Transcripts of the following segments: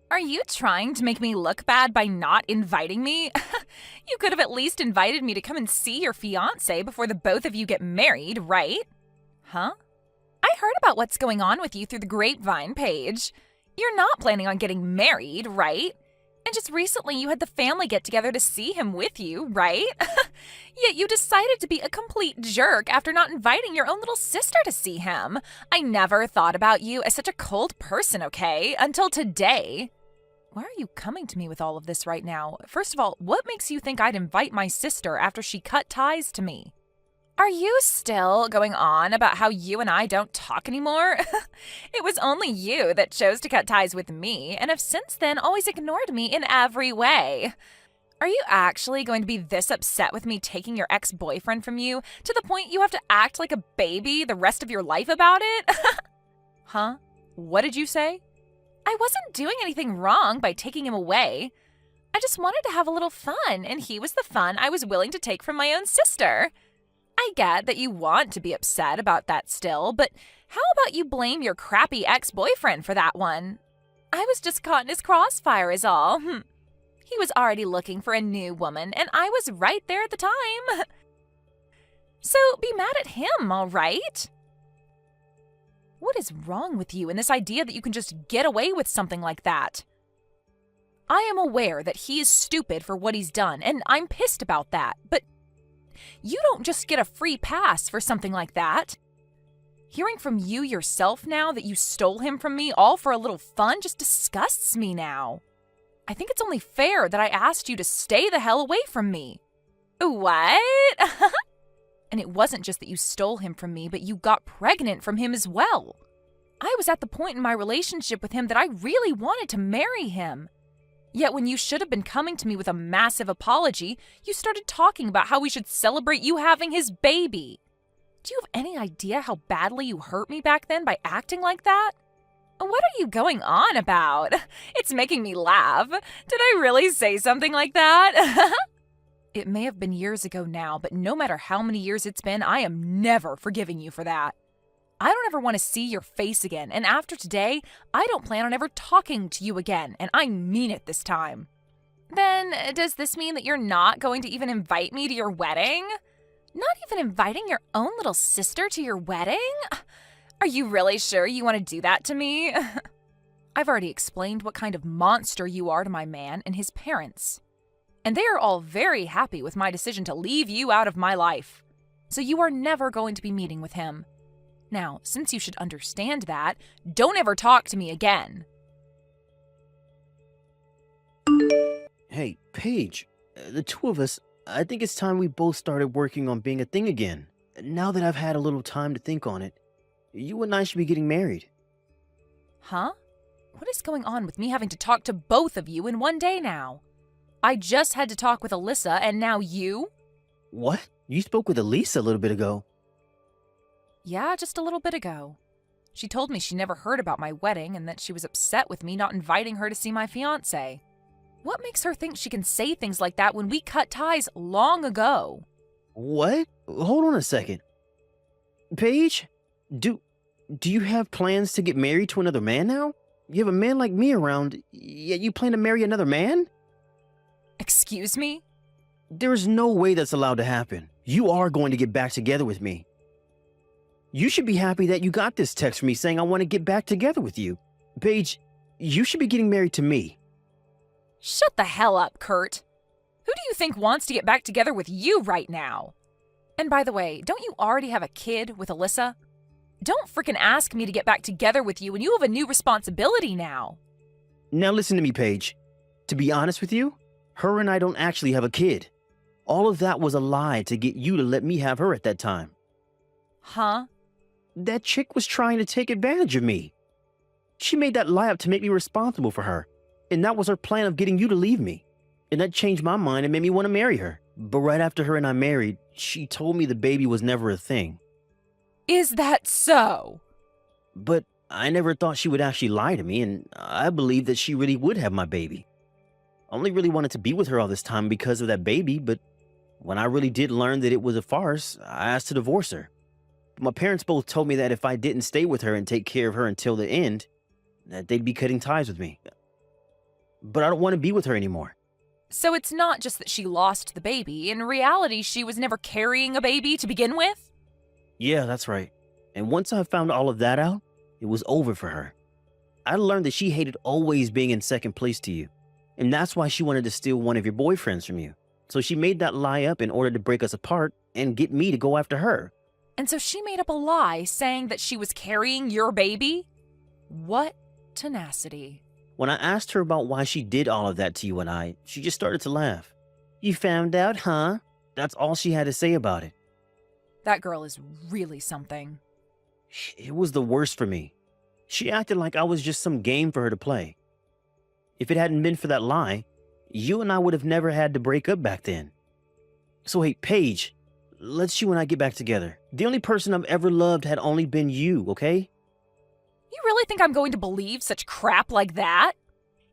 Are you trying to make me look bad by not inviting me? You could have at least invited me to come and see your fiancé before the both of you get married, right? Huh? I heard about what's going on with you through the grapevine page. You're not planning on getting married, right? And just recently you had the family get together to see him with you, right? Yet you decided to be a complete jerk after not inviting your own little sister to see him. I never thought about you as such a cold person, okay? Until today. Why are you coming to me with all of this right now? First of all, what makes you think I'd invite my sister after she cut ties to me? Are you still going on about how you and I don't talk anymore? It was only you that chose to cut ties with me and have since then always ignored me in every way. Are you actually going to be this upset with me taking your ex-boyfriend from you to the point you have to act like a baby the rest of your life about it? Huh? What did you say? I wasn't doing anything wrong by taking him away. I just wanted to have a little fun, and he was the fun I was willing to take from my own sister. I get that you want to be upset about that still, but how about you blame your crappy ex-boyfriend for that one? I was just caught in his crossfire is all. He was already looking for a new woman, and I was right there at the time. So be mad at him, all right? What is wrong with you and this idea that you can just get away with something like that? I am aware that he is stupid for what he's done, and I'm pissed about that, but you don't just get a free pass for something like that. Hearing from you yourself now that you stole him from me all for a little fun just disgusts me now. I think it's only fair that I asked you to stay the hell away from me. What? And it wasn't just that you stole him from me, but you got pregnant from him as well. I was at the point in my relationship with him that I really wanted to marry him. Yet when you should have been coming to me with a massive apology, you started talking about how we should celebrate you having his baby. Do you have any idea how badly you hurt me back then by acting like that? What are you going on about? It's making me laugh. Did I really say something like that? It may have been years ago now, but no matter how many years it's been, I am never forgiving you for that. I don't ever want to see your face again, and after today, I don't plan on ever talking to you again, and I mean it this time. Then, does this mean that you're not going to even invite me to your wedding? Not even inviting your own little sister to your wedding? Are you really sure you want to do that to me? I've already explained what kind of monster you are to my man and his parents. And they are all very happy with my decision to leave you out of my life. So you are never going to be meeting with him. Now, since you should understand that, don't ever talk to me again. Hey, Paige, the two of us, I think it's time we both started working on being a thing again. Now that I've had a little time to think on it, you and I should be getting married. Huh? What is going on with me having to talk to both of you in one day now? I just had to talk with Alyssa, and now you? What? You spoke with Elisa a little bit ago. Yeah, just a little bit ago. She told me she never heard about my wedding and that she was upset with me not inviting her to see my fiancé. What makes her think she can say things like that when we cut ties long ago? What? Hold on a second. Paige, do you have plans to get married to another man now? You have a man like me around, yet you plan to marry another man? Excuse me? There is no way that's allowed to happen. You are going to get back together with me. You should be happy that you got this text from me saying I want to get back together with you. Paige, you should be getting married to me. Shut the hell up, Kurt. Who do you think wants to get back together with you right now? And by the way, don't you already have a kid with Alyssa? Don't frickin' ask me to get back together with you when you have a new responsibility now. Now listen to me, Paige. To be honest with you, her and I don't actually have a kid. All of that was a lie to get you to let me have her at that time. Huh? That chick was trying to take advantage of me. She made that lie up to make me responsible for her. And that was her plan of getting you to leave me. And that changed my mind and made me want to marry her. But right after her and I married, she told me the baby was never a thing. Is that so? But I never thought she would actually lie to me, and I believed that she really would have my baby. I only really wanted to be with her all this time because of that baby, but when I really did learn that it was a farce, I asked to divorce her. But my parents both told me that if I didn't stay with her and take care of her until the end, that they'd be cutting ties with me. but I don't want to be with her anymore. So it's not just that she lost the baby. In reality, she was never carrying a baby to begin with? Yeah, that's right. And once I found all of that out, it was over for her. I learned that she hated always being in second place to you. And that's why she wanted to steal one of your boyfriends from you. So she made that lie up in order to break us apart and get me to go after her. And so she made up a lie saying that she was carrying your baby? What tenacity. When I asked her about why she did all of that to you and I, she just started to laugh. You found out, huh? That's all she had to say about it. That girl is really something. It was the worst for me. She acted like I was just some game for her to play. If it hadn't been for that lie, you and I would have never had to break up back then. So hey, Paige, let's you and I get back together. The only person I've ever loved had only been you, okay? You really think I'm going to believe such crap like that?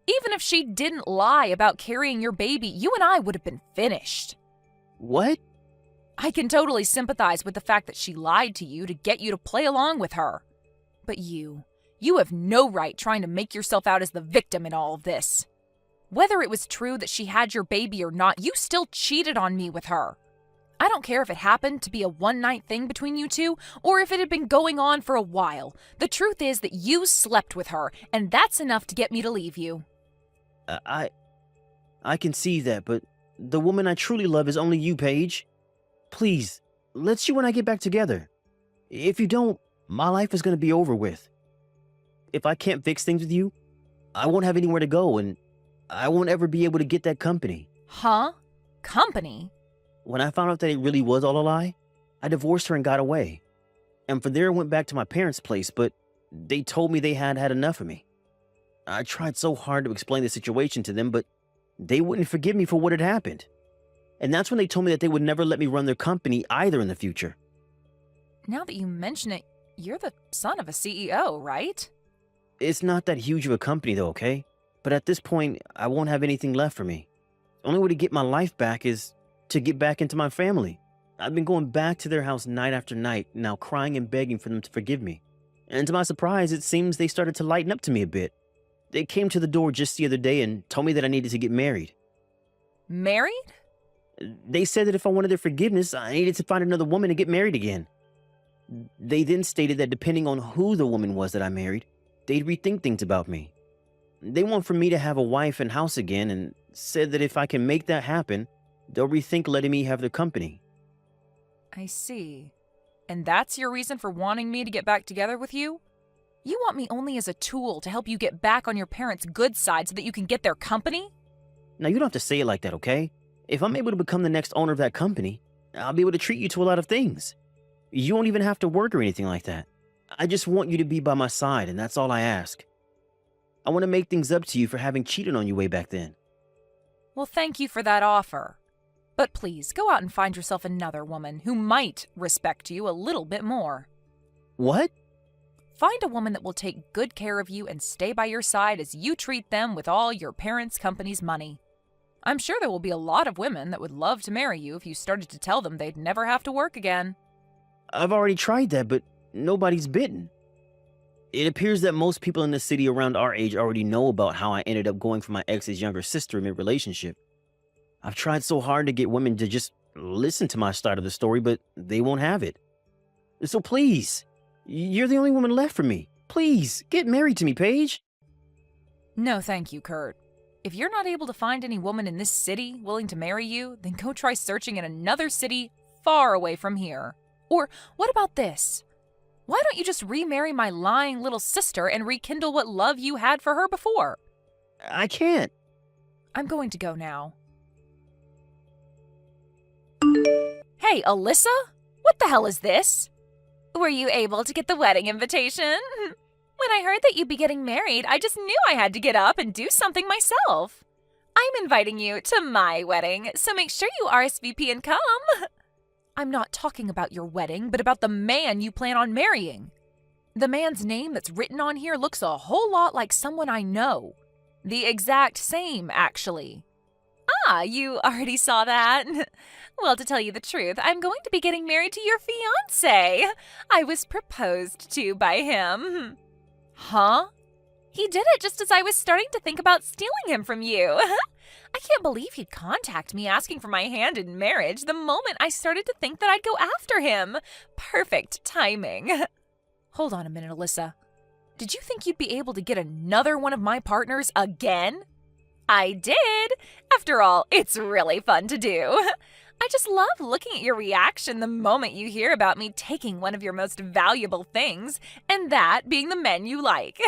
Even if she didn't lie about carrying your baby, you and I would have been finished. What? I can totally sympathize with the fact that she lied to you to get you to play along with her. But you have no right trying to make yourself out as the victim in all of this. Whether it was true that she had your baby or not, you still cheated on me with her. I don't care if it happened to be a one-night thing between you two, or if it had been going on for a while. The truth is that you slept with her, and that's enough to get me to leave you. I can see that, but the woman I truly love is only you, Paige. Please, let's you and I get back together. If you don't, my life is going to be over with. If I can't fix things with you, I won't have anywhere to go, and I won't ever be able to get that company. Huh? Company? When I found out that it really was all a lie, I divorced her and got away. And from there I went back to my parents' place, but they told me they had had enough of me. I tried so hard to explain the situation to them, but they wouldn't forgive me for what had happened. And that's when they told me that they would never let me run their company either in the future. Now that you mention it, you're the son of a CEO, right? It's not that huge of a company though, okay? But at this point, I won't have anything left for me. The only way to get my life back is to get back into my family. I've been going back to their house night after night, now crying and begging for them to forgive me. And to my surprise, it seems they started to lighten up to me a bit. They came to the door just the other day and told me that I needed to get married. Married? They said that if I wanted their forgiveness, I needed to find another woman to get married again. They then stated that depending on who the woman was that I married, they'd rethink things about me. They want for me to have a wife and house again, and said that if I can make that happen, they'll rethink letting me have their company. I see. And that's your reason for wanting me to get back together with you? You want me only as a tool to help you get back on your parents' good side so that you can get their company? Now, you don't have to say it like that, okay? If I'm able to become the next owner of that company, I'll be able to treat you to a lot of things. You won't even have to work or anything like that. I just want you to be by my side, and that's all I ask. I want to make things up to you for having cheated on you way back then. Well, thank you for that offer. But please, go out and find yourself another woman who might respect you a little bit more. What? Find a woman that will take good care of you and stay by your side as you treat them with all your parents' company's money. I'm sure there will be a lot of women that would love to marry you if you started to tell them they'd never have to work again. I've already tried that, but nobody's bitten. It appears that most people in the city around our age already know about how I ended up going for my ex's younger sister mid-relationship. I've tried so hard to get women to just listen to my side of the story, but they won't have it. So please, you're the only woman left for me. Please, get married to me, Paige. No, thank you, Kurt. If you're not able to find any woman in this city willing to marry you, then go try searching in another city far away from here. Or what about this? Why don't you just remarry my lying little sister and rekindle what love you had for her before? I can't. I'm going to go now. Hey, Alyssa? What the hell is this? Were you able to get the wedding invitation? When I heard that you'd be getting married, I just knew I had to get up and do something myself. I'm inviting you to my wedding, so make sure you RSVP and come. I'm not talking about your wedding, but about the man you plan on marrying. The man's name that's written on here looks a whole lot like someone I know. The exact same, actually. Ah, you already saw that? Well, to tell you the truth, I'm going to be getting married to your fiancé. I was proposed to by him. Huh? He did it just as I was starting to think about stealing him from you. I can't believe he'd contact me asking for my hand in marriage the moment I started to think that I'd go after him. Perfect timing. Hold on a minute, Alyssa. Did you think you'd be able to get another one of my partners again? I did. After all, it's really fun to do. I just love looking at your reaction the moment you hear about me taking one of your most valuable things, and that being the men you like.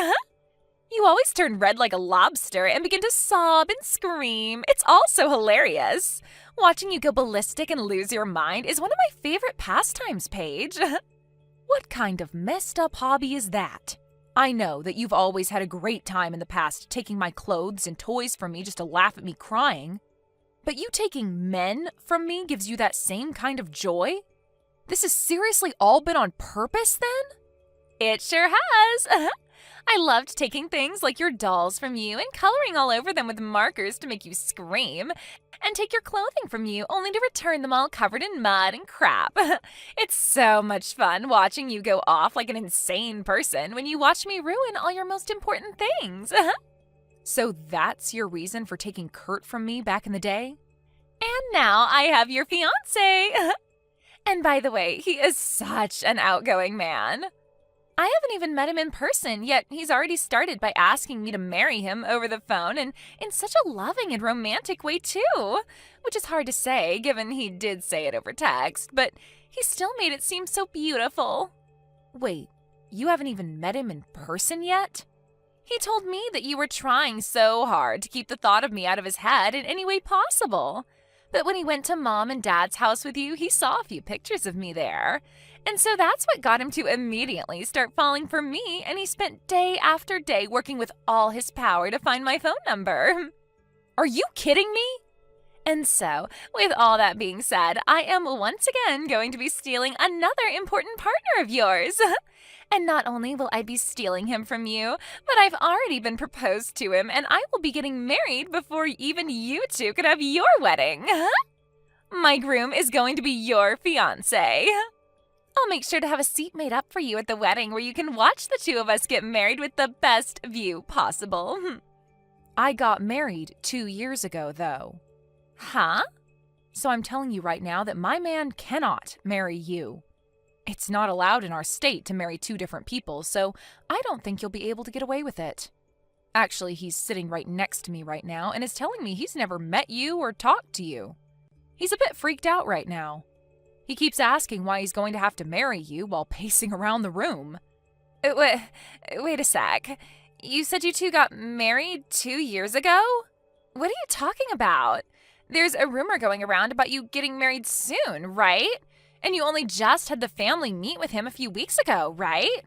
You always turn red like a lobster and begin to sob and scream. It's all so hilarious. Watching you go ballistic and lose your mind is one of my favorite pastimes, Paige. What kind of messed up hobby is that? I know that you've always had a great time in the past taking my clothes and toys from me just to laugh at me crying. But you taking men from me gives you that same kind of joy? This has seriously all been on purpose then? It sure has. I loved taking things like your dolls from you and coloring all over them with markers to make you scream, and take your clothing from you only to return them all covered in mud and crap. It's so much fun watching you go off like an insane person when you watch me ruin all your most important things. So that's your reason for taking Kurt from me back in the day? And now I have your fiancé. And by the way, he is such an outgoing man. I haven't even met him in person, yet he's already started by asking me to marry him over the phone, and in such a loving and romantic way too, which is hard to say given he did say it over text, but he still made it seem so beautiful. Wait, you haven't even met him in person yet? He told me that you were trying so hard to keep the thought of me out of his head in any way possible. But when he went to Mom and Dad's house with you, he saw a few pictures of me there. And so that's what got him to immediately start falling for me, and he spent day after day working with all his power to find my phone number. Are you kidding me? And so, with all that being said, I am once again going to be stealing another important partner of yours. And not only will I be stealing him from you, but I've already been proposed to him, and I will be getting married before even you two could have your wedding. My groom is going to be your fiancé. I'll make sure to have a seat made up for you at the wedding where you can watch the two of us get married with the best view possible. I got married 2 years ago, though. Huh? So I'm telling you right now that my man cannot marry you. It's not allowed in our state to marry two different people, so I don't think you'll be able to get away with it. Actually, he's sitting right next to me right now and is telling me he's never met you or talked to you. He's a bit freaked out right now. He keeps asking why he's going to have to marry you while pacing around the room. Wait a sec. You said you two got married 2 years ago? What are you talking about? There's a rumor going around about you getting married soon, right? And you only just had the family meet with him a few weeks ago, right?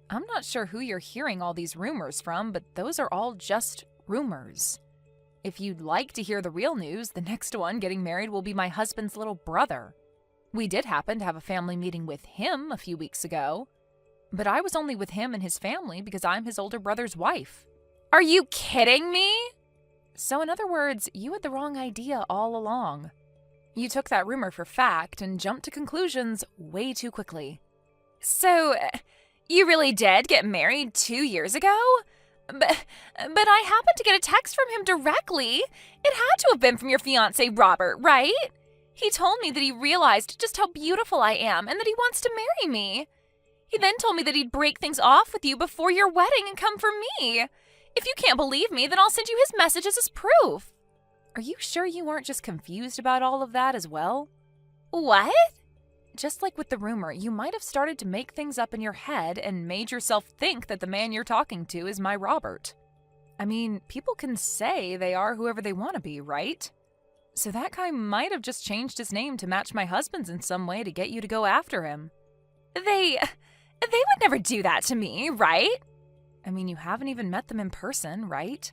I'm not sure who you're hearing all these rumors from, but those are all just rumors. If you'd like to hear the real news, the next one getting married will be my husband's little brother. We did happen to have a family meeting with him a few weeks ago, but I was only with him and his family because I'm his older brother's wife. Are you kidding me? So in other words, you had the wrong idea all along. You took that rumor for fact and jumped to conclusions way too quickly. So, you really did get married 2 years ago? But I happened to get a text from him directly. It had to have been from your fiancé, Robert, right? He told me that he realized just how beautiful I am and that he wants to marry me. He then told me that he'd break things off with you before your wedding and come for me. If you can't believe me, then I'll send you his messages as proof. Are you sure you weren't just confused about all of that as well? What? Just like with the rumor, you might have started to make things up in your head and made yourself think that the man you're talking to is my Robert. I mean, people can say they are whoever they want to be, right? So that guy might have just changed his name to match my husband's in some way to get you to go after him. They would never do that to me, right? I mean, you haven't even met them in person, right?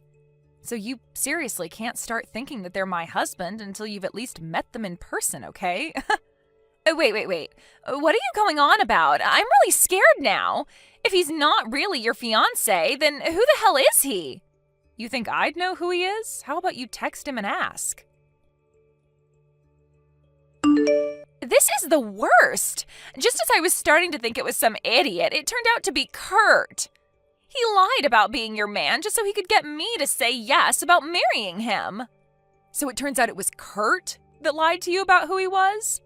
So you seriously can't start thinking that they're my husband until you've at least met them in person, okay? Wait. What are you going on about? I'm really scared now. If he's not really your fiancé, then who the hell is he? You think I'd know who he is? How about you text him and ask? This is the worst. Just as I was starting to think it was some idiot, it turned out to be Kurt. He lied about being your man just so he could get me to say yes about marrying him. So it turns out it was Kurt that lied to you about who he was?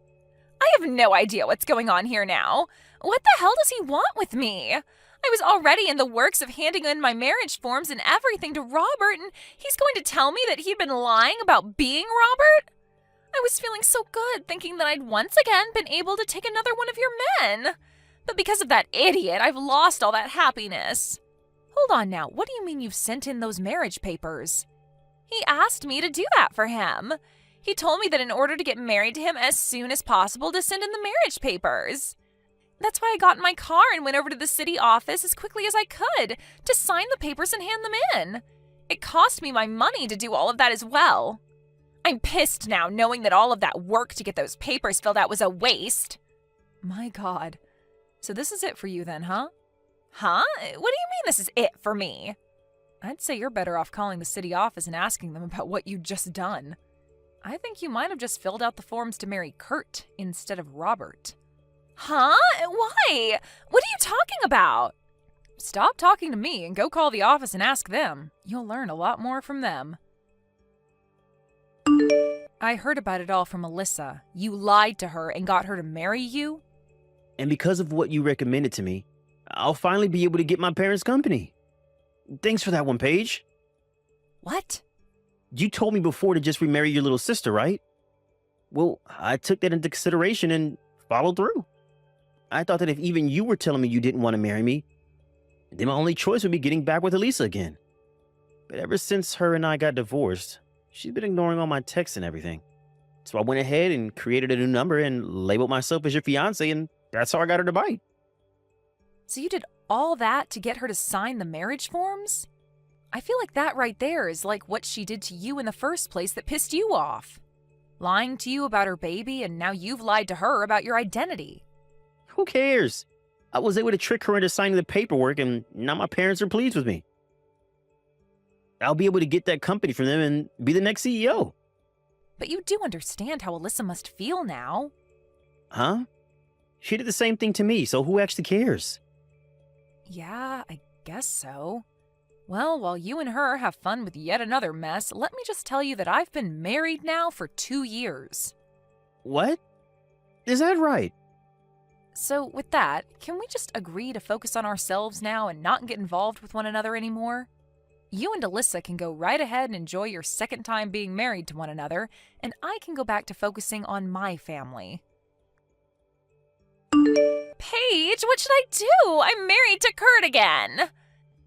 I have no idea what's going on here now. What the hell does he want with me? I was already in the works of handing in my marriage forms and everything to Robert, and he's going to tell me that he'd been lying about being Robert? I was feeling so good, thinking that I'd once again been able to take another one of your men. But because of that idiot, I've lost all that happiness. Hold on now, what do you mean you've sent in those marriage papers? He asked me to do that for him. He told me that in order to get married to him as soon as possible to send in the marriage papers. That's why I got in my car and went over to the city office as quickly as I could to sign the papers and hand them in. It cost me my money to do all of that as well. I'm pissed now knowing that all of that work to get those papers filled out was a waste. My God. So this is it for you then, huh? Huh? What do you mean this is it for me? I'd say you're better off calling the city office and asking them about what you just done. I think you might have just filled out the forms to marry Kurt instead of Robert. Huh? Why? What are you talking about? Stop talking to me and go call the office and ask them. You'll learn a lot more from them. I heard about it all from Alyssa. You lied to her and got her to marry you? And because of what you recommended to me, I'll finally be able to get my parents' company. Thanks for that one, Paige. What? You told me before to just remarry your little sister, right? Well, I took that into consideration and followed through. I thought that if even you were telling me you didn't want to marry me, then my only choice would be getting back with Elisa again. But ever since her and I got divorced, she's been ignoring all my texts and everything. So I went ahead and created a new number and labeled myself as your fiancé, and that's how I got her to bite. So you did all that to get her to sign the marriage forms? I feel like that right there is like what she did to you in the first place that pissed you off. Lying to you about her baby, and now you've lied to her about your identity. Who cares? I was able to trick her into signing the paperwork, and now my parents are pleased with me. I'll be able to get that company from them and be the next CEO. But you do understand how Alyssa must feel now. Huh? She did the same thing to me, so who actually cares? Yeah, I guess so. Well, while you and her have fun with yet another mess, let me just tell you that I've been married now for 2 years. What? Is that right? So with that, can we just agree to focus on ourselves now and not get involved with one another anymore? You and Alyssa can go right ahead and enjoy your second time being married to one another, and I can go back to focusing on my family. Paige, what should I do? I'm married to Kurt again.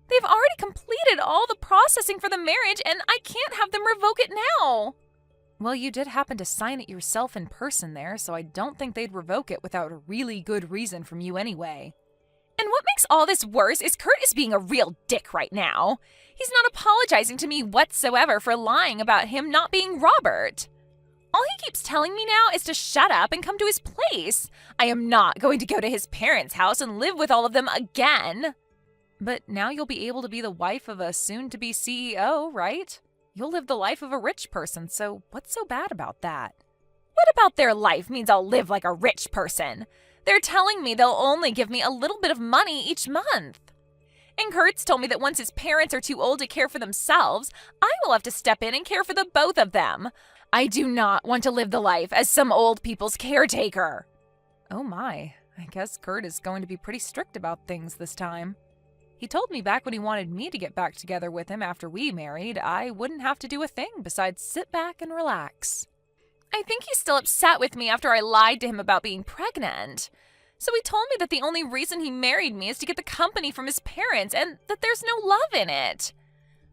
They've already completed all the processing for the marriage, and I can't have them revoke it now. Well, you did happen to sign it yourself in person there, so I don't think they'd revoke it without a really good reason from you anyway. And what makes all this worse is Kurt is being a real dick right now. He's not apologizing to me whatsoever for lying about him not being Robert. All he keeps telling me now is to shut up and come to his place. I am not going to go to his parents' house and live with all of them again. But now you'll be able to be the wife of a soon-to-be CEO, right? You'll live the life of a rich person, so what's so bad about that? What about their life means I'll live like a rich person? They're telling me they'll only give me a little bit of money each month. And Kurt's told me that once his parents are too old to care for themselves, I will have to step in and care for the both of them. I do not want to live the life as some old people's caretaker. Oh my, I guess Kurt is going to be pretty strict about things this time. He told me back when he wanted me to get back together with him after we married, I wouldn't have to do a thing besides sit back and relax. I think he's still upset with me after I lied to him about being pregnant. So he told me that the only reason he married me is to get the company from his parents and that there's no love in it.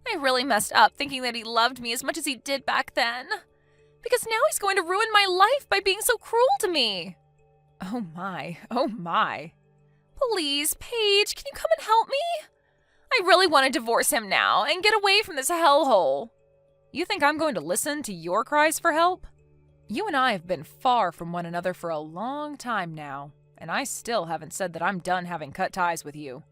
I really messed up thinking that he loved me as much as he did back then. Because now he's going to ruin my life by being so cruel to me. Oh my, oh my. Please, Paige, can you come and help me? I really want to divorce him now and get away from this hellhole. You think I'm going to listen to your cries for help? You and I have been far from one another for a long time now, and I still haven't said that I'm done having cut ties with you.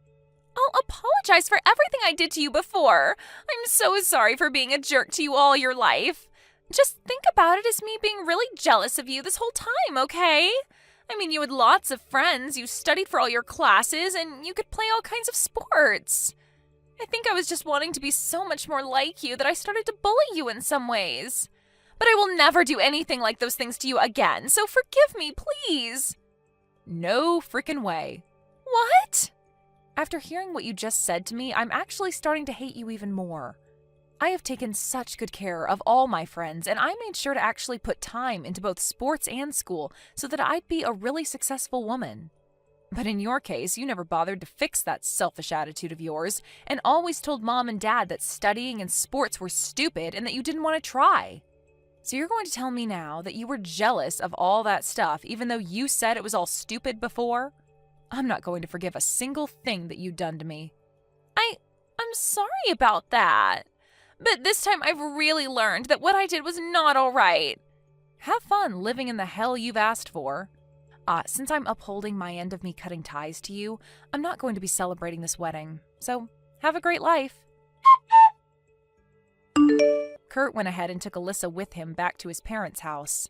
I'll apologize for everything I did to you before. I'm so sorry for being a jerk to you all your life. Just think about it as me being really jealous of you this whole time, okay? I mean, you had lots of friends, you studied for all your classes, and you could play all kinds of sports. I think I was just wanting to be so much more like you that I started to bully you in some ways. But I will never do anything like those things to you again, so forgive me, please. No frickin' way. What? After hearing what you just said to me, I'm actually starting to hate you even more. I have taken such good care of all my friends, and I made sure to actually put time into both sports and school so that I'd be a really successful woman. But in your case, you never bothered to fix that selfish attitude of yours and always told Mom and Dad that studying and sports were stupid and that you didn't want to try. So you're going to tell me now that you were jealous of all that stuff even though you said it was all stupid before? I'm not going to forgive a single thing that you've done to me. I'm sorry about that. But this time I've really learned that what I did was not all right. Have fun living in the hell you've asked for. Since I'm upholding my end of me cutting ties to you, I'm not going to be celebrating this wedding. So, have a great life. Kurt went ahead and took Alyssa with him back to his parents' house.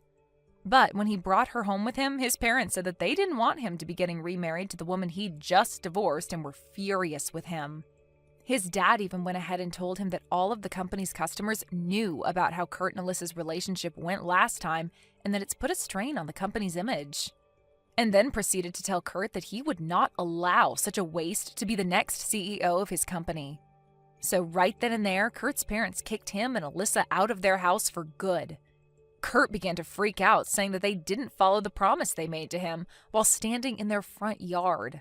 But when he brought her home with him, his parents said that they didn't want him to be getting remarried to the woman he'd just divorced and were furious with him. His dad even went ahead and told him that all of the company's customers knew about how Kurt and Alyssa's relationship went last time and that it's put a strain on the company's image. And then proceeded to tell Kurt that he would not allow such a waste to be the next CEO of his company. So right then and there, Kurt's parents kicked him and Alyssa out of their house for good. Kurt began to freak out, saying that they didn't follow the promise they made to him while standing in their front yard.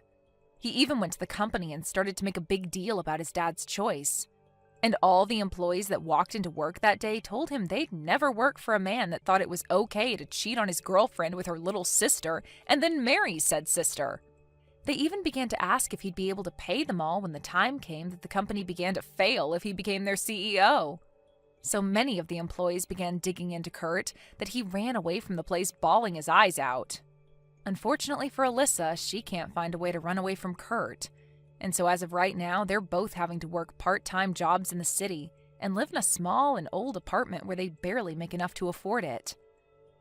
He even went to the company and started to make a big deal about his dad's choice. And all the employees that walked into work that day told him they'd never work for a man that thought it was okay to cheat on his girlfriend with her little sister and then marry said sister. They even began to ask if he'd be able to pay them all when the time came that the company began to fail if he became their CEO. So many of the employees began digging into Kurt that he ran away from the place bawling his eyes out. Unfortunately for Alyssa, she can't find a way to run away from Kurt. And so as of right now, they're both having to work part-time jobs in the city and live in a small and old apartment where they barely make enough to afford it.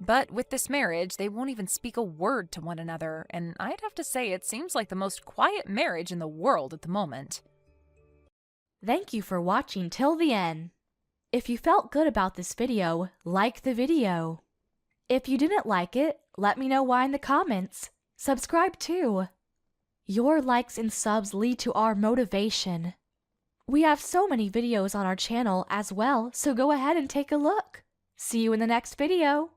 But with this marriage, they won't even speak a word to one another, and I'd have to say it seems like the most quiet marriage in the world at the moment. Thank you for watching till the end. If you felt good about this video, like the video. If you didn't like it, let me know why in the comments. Subscribe too. Your likes and subs lead to our motivation. We have so many videos on our channel as well, so go ahead and take a look. See you in the next video.